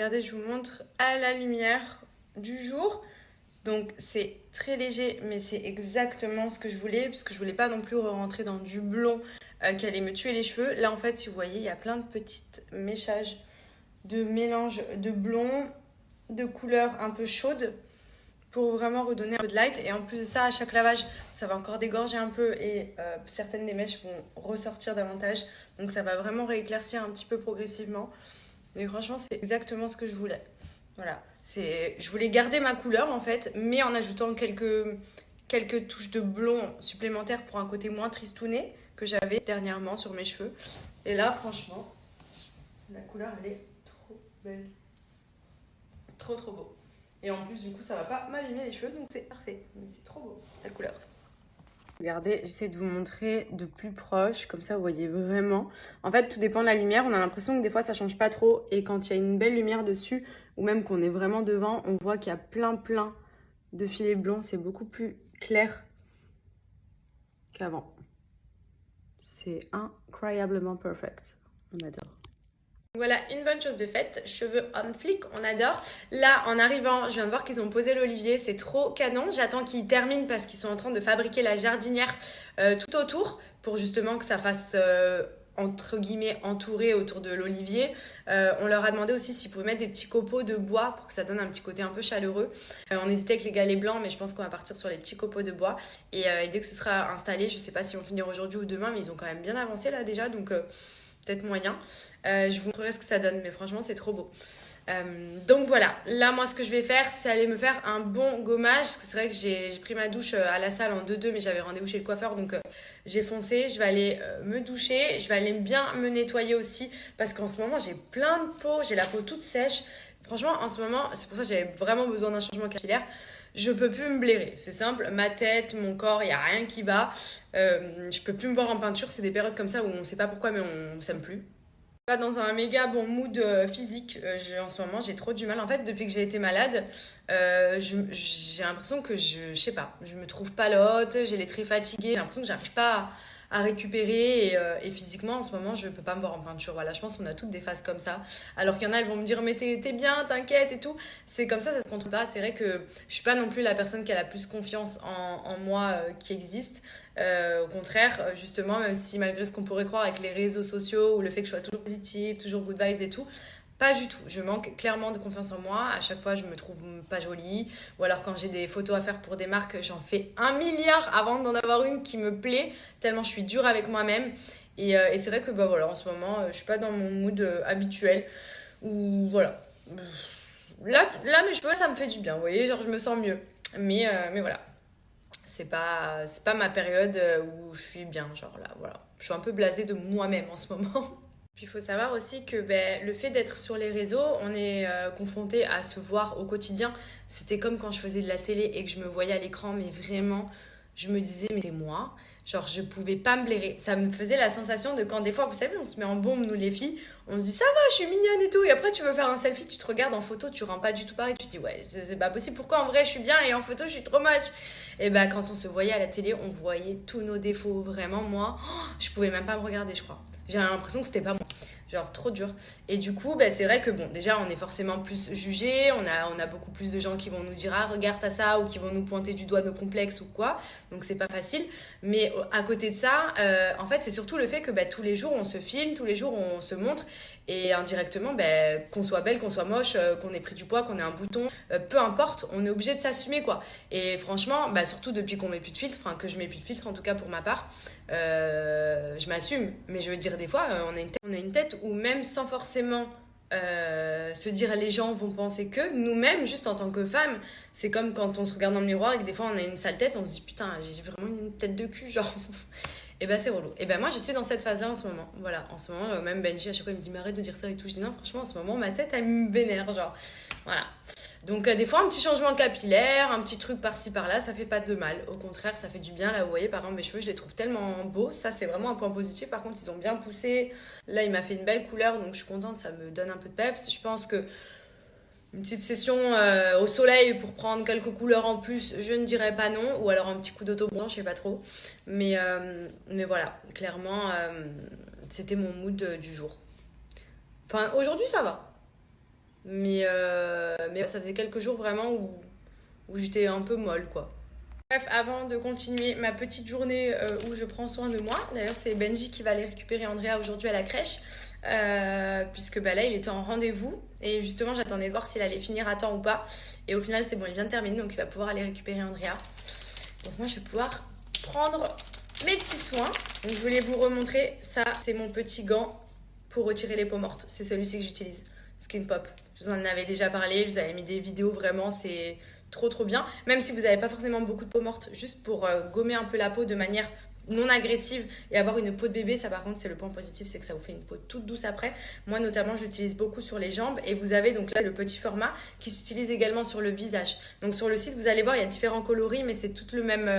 regardez, je vous montre à la lumière du jour. Donc c'est très léger, mais c'est exactement ce que je voulais, parce que je voulais pas non plus rentrer dans du blond qui allait me tuer les cheveux. Là en fait, si vous voyez, il y a plein de petites méchages de mélange de blond, de couleurs un peu chaudes, pour vraiment redonner un peu de light. Et en plus de ça, à chaque lavage, ça va encore dégorger un peu et certaines des mèches vont ressortir davantage. Donc ça va vraiment rééclaircir un petit peu progressivement. Et franchement, c'est exactement ce que je voulais. Voilà. Je voulais garder ma couleur en fait, mais en ajoutant quelques touches de blond supplémentaires pour un côté moins tristouné que j'avais dernièrement sur mes cheveux. Et là, franchement, la couleur, elle est trop belle. Trop, trop beau. Et en plus, du coup, ça va pas m'abîmer les cheveux, donc c'est parfait. Mais c'est trop beau, la couleur. Regardez, j'essaie de vous montrer de plus proche, comme ça vous voyez vraiment. En fait, tout dépend de la lumière. On a l'impression que des fois, ça change pas trop. Et quand il y a une belle lumière dessus, ou même qu'on est vraiment devant, on voit qu'il y a plein de filets blonds. C'est beaucoup plus clair qu'avant. C'est incroyablement perfect. On adore. Voilà une bonne chose de faite, cheveux on flic, on adore. Là, en arrivant, je viens de voir qu'ils ont posé l'olivier, c'est trop canon. J'attends qu'ils terminent parce qu'ils sont en train de fabriquer la jardinière tout autour pour justement que ça fasse entre guillemets entouré autour de l'olivier. On leur a demandé aussi s'ils pouvaient mettre des petits copeaux de bois pour que ça donne un petit côté un peu chaleureux. On hésitait avec les galets blancs, mais je pense qu'on va partir sur les petits copeaux de bois. Et dès que ce sera installé, je sais pas si on finira aujourd'hui ou demain, mais ils ont quand même bien avancé là déjà, donc peut-être moyen. Je vous montrerai ce que ça donne, mais franchement, c'est trop beau. Donc voilà, là, moi, ce que je vais faire, c'est aller me faire un bon gommage. Parce que c'est vrai que j'ai pris ma douche à la salle en 2-2, mais j'avais rendez-vous chez le coiffeur, donc j'ai foncé. Je vais aller me doucher, je vais aller bien me nettoyer aussi, parce qu'en ce moment, j'ai plein de peau, j'ai la peau toute sèche. Franchement, en ce moment, c'est pour ça que j'avais vraiment besoin d'un changement capillaire. Je peux plus me blairer, c'est simple, ma tête, mon corps, il n'y a rien qui va. Je peux plus me voir en peinture, c'est des périodes comme ça où on ne sait pas pourquoi, mais on ne s'aime plus. Pas dans un méga bon mood physique en ce moment, j'ai trop du mal. En fait, depuis que j'ai été malade, j'ai l'impression que je sais pas, je me trouve palote, j'ai les traits fatigués, j'ai l'impression que j'arrive pas à récupérer et physiquement en ce moment je peux pas me voir en peinture. Voilà, je pense qu'on a toutes des phases comme ça. Alors qu'il y en a, elles vont me dire mais t'es bien, t'inquiète et tout. C'est comme ça se contrôle pas. C'est vrai que je suis pas non plus la personne qui a la plus confiance en moi qui existe. Au contraire, justement, même si malgré ce qu'on pourrait croire avec les réseaux sociaux ou le fait que je sois toujours positive, toujours good vibes et tout, pas du tout. Je manque clairement de confiance en moi. À chaque fois, je me trouve pas jolie. Ou alors, quand j'ai des photos à faire pour des marques, j'en fais un milliard avant d'en avoir une qui me plaît, tellement je suis dure avec moi-même. Et c'est vrai que bah, voilà, en ce moment, je suis pas dans mon mood habituel. Ou voilà. Là, mes cheveux, ça me fait du bien. Vous voyez, genre, je me sens mieux. Mais voilà. C'est pas ma période où je suis bien, genre là, voilà. Je suis un peu blasée de moi-même en ce moment. Puis il faut savoir aussi que le fait d'être sur les réseaux, on est confronté à se voir au quotidien. C'était comme quand je faisais de la télé et que je me voyais à l'écran, mais vraiment, je me disais, mais c'est moi. Genre, je pouvais pas me blairer. Ça me faisait la sensation de quand des fois, vous savez, on se met en bombe, nous les filles, on se dit, ça va, je suis mignonne et tout. Et après, tu veux faire un selfie, tu te regardes en photo, tu rends pas du tout pareil. Tu te dis, ouais, c'est pas possible. Pourquoi en vrai, je suis bien et en photo, je suis trop moche. Et bah, quand on se voyait à la télé, on voyait tous nos défauts. Vraiment, moi, je pouvais même pas me regarder, je crois. J'ai l'impression que c'était pas moi. Genre trop dur. Et du coup, c'est vrai que bon, déjà, on est forcément plus jugé. On a beaucoup plus de gens qui vont nous dire ah, regarde, t'as ça, ou qui vont nous pointer du doigt nos complexes ou quoi. Donc, c'est pas facile. Mais à côté de ça, en fait, c'est surtout le fait que tous les jours, on se filme, tous les jours, on se montre. Et indirectement, qu'on soit belle, qu'on soit moche, qu'on ait pris du poids, qu'on ait un bouton, peu importe, on est obligé de s'assumer, quoi. Et franchement, surtout depuis qu'on met plus de filtre, enfin que je mets plus de filtre, en tout cas pour ma part, je m'assume. Mais je veux dire, des fois, on a une tête où même sans forcément se dire les gens vont penser que, nous-mêmes, juste en tant que femmes, c'est comme quand on se regarde dans le miroir et que des fois on a une sale tête, on se dit putain, j'ai vraiment une tête de cul, genre. Et c'est relou. Et moi, je suis dans cette phase-là en ce moment. Voilà, en ce moment, même Benji, à chaque fois, il me dit, mais arrête de dire ça et tout. Je dis, non, franchement, en ce moment, ma tête, elle me vénère, genre. Voilà. Donc, des fois, un petit changement capillaire, un petit truc par-ci, par-là, ça fait pas de mal. Au contraire, ça fait du bien. Là, vous voyez, par exemple, mes cheveux, je les trouve tellement beaux. Ça, c'est vraiment un point positif. Par contre, ils ont bien poussé. Là, il m'a fait une belle couleur, donc je suis contente. Ça me donne un peu de peps. Je pense que une petite session au soleil pour prendre quelques couleurs en plus, je ne dirais pas non. Ou alors un petit coup d'auto-blanc, je sais pas trop. Mais voilà, clairement, c'était mon mood du jour. Enfin, aujourd'hui, ça va. Mais ça faisait quelques jours vraiment où j'étais un peu molle, quoi. Bref, avant de continuer ma petite journée où je prends soin de moi, d'ailleurs c'est Benji qui va aller récupérer Andrea aujourd'hui à la crèche, puisque là il était en rendez-vous et justement j'attendais de voir s'il allait finir à temps ou pas. Et au final c'est bon, il vient de terminer donc il va pouvoir aller récupérer Andrea. Donc moi je vais pouvoir prendre mes petits soins. Donc je voulais vous remontrer, ça c'est mon petit gant pour retirer les peaux mortes. C'est celui-ci que j'utilise, Skin Pop. Je vous en avais déjà parlé, je vous avais mis des vidéos, vraiment c'est trop bien. Même si vous n'avez pas forcément beaucoup de peau morte, juste pour gommer un peu la peau de manière non agressive et avoir une peau de bébé, ça par contre c'est le point positif, c'est que ça vous fait une peau toute douce après. Moi notamment j'utilise beaucoup sur les jambes et vous avez donc là le petit format qui s'utilise également sur le visage. Donc sur le site vous allez voir il y a différents coloris mais c'est toute le même,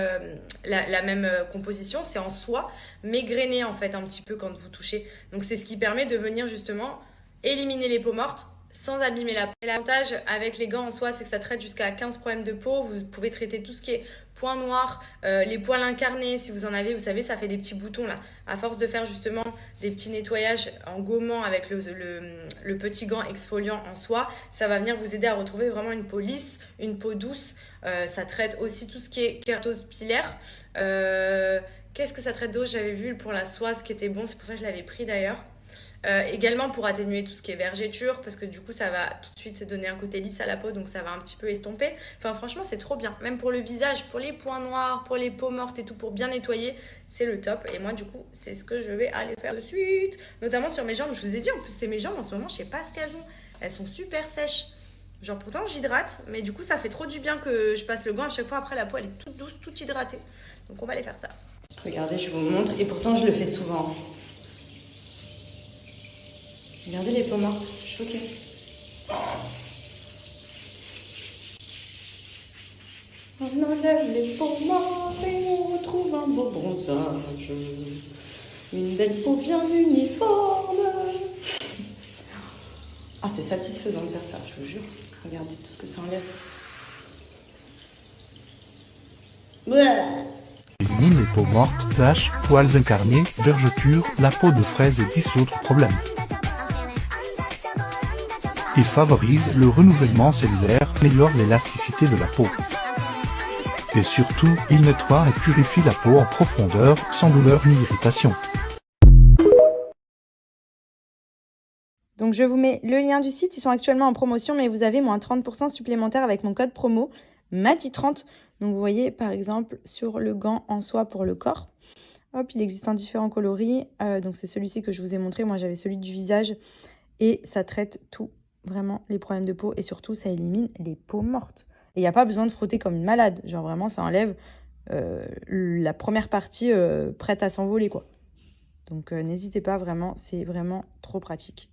la même composition, c'est en soie mais grainé en fait un petit peu quand vous touchez. Donc c'est ce qui permet de venir justement éliminer les peaux mortes sans abîmer la peau. Et l'avantage avec les gants en soie, c'est que ça traite jusqu'à 15 problèmes de peau. Vous pouvez traiter tout ce qui est points noirs, les poils incarnés, si vous en avez, vous savez, ça fait des petits boutons là. À force de faire justement des petits nettoyages en gommant avec le petit gant exfoliant en soie, ça va venir vous aider à retrouver vraiment une peau lisse, une peau douce. Ça traite aussi tout ce qui est kératose pilaire. Qu'est-ce que ça traite d'autre? J'avais vu pour la soie ce qui était bon, c'est pour ça que je l'avais pris d'ailleurs. Également pour atténuer tout ce qui est vergeture parce que du coup ça va tout de suite donner un côté lisse à la peau donc ça va un petit peu estomper. Enfin franchement c'est trop bien, même pour le visage, pour les points noirs, pour les peaux mortes et tout, pour bien nettoyer, c'est le top. Et moi du coup c'est ce que je vais aller faire de suite, notamment sur mes jambes. Je vous ai dit en plus c'est mes jambes en ce moment, je sais pas ce qu'elles ont, elles sont super sèches. Genre pourtant j'hydrate mais du coup ça fait trop du bien que je passe le gant à chaque fois. Après la peau elle est toute douce, toute hydratée, donc on va aller faire ça. Regardez, je vous montre et pourtant je le fais souvent. Regardez les peaux mortes, je suis choquée. On enlève les peaux mortes et on retrouve un beau bronzage. Une belle peau bien uniforme. Ah, c'est satisfaisant de faire ça, je vous jure. Regardez tout ce que ça enlève. Élimine les peaux mortes, taches, poils incarnés, vergetures, la peau de fraise et 10 autres problèmes. Il favorise le renouvellement cellulaire, améliore l'élasticité de la peau. Et surtout, il nettoie et purifie la peau en profondeur, sans douleur ni irritation. Donc je vous mets le lien du site, ils sont actuellement en promotion, mais vous avez moins 30% supplémentaire avec mon code promo MADI30. Donc vous voyez par exemple sur le gant en soie pour le corps. Hop, il existe en différents coloris. Donc c'est celui-ci que je vous ai montré, moi j'avais celui du visage. Et ça traite tout, vraiment les problèmes de peau et surtout ça élimine les peaux mortes. Et il n'y a pas besoin de frotter comme une malade, genre vraiment ça enlève la première partie prête à s'envoler quoi. Donc n'hésitez pas vraiment, c'est vraiment trop pratique.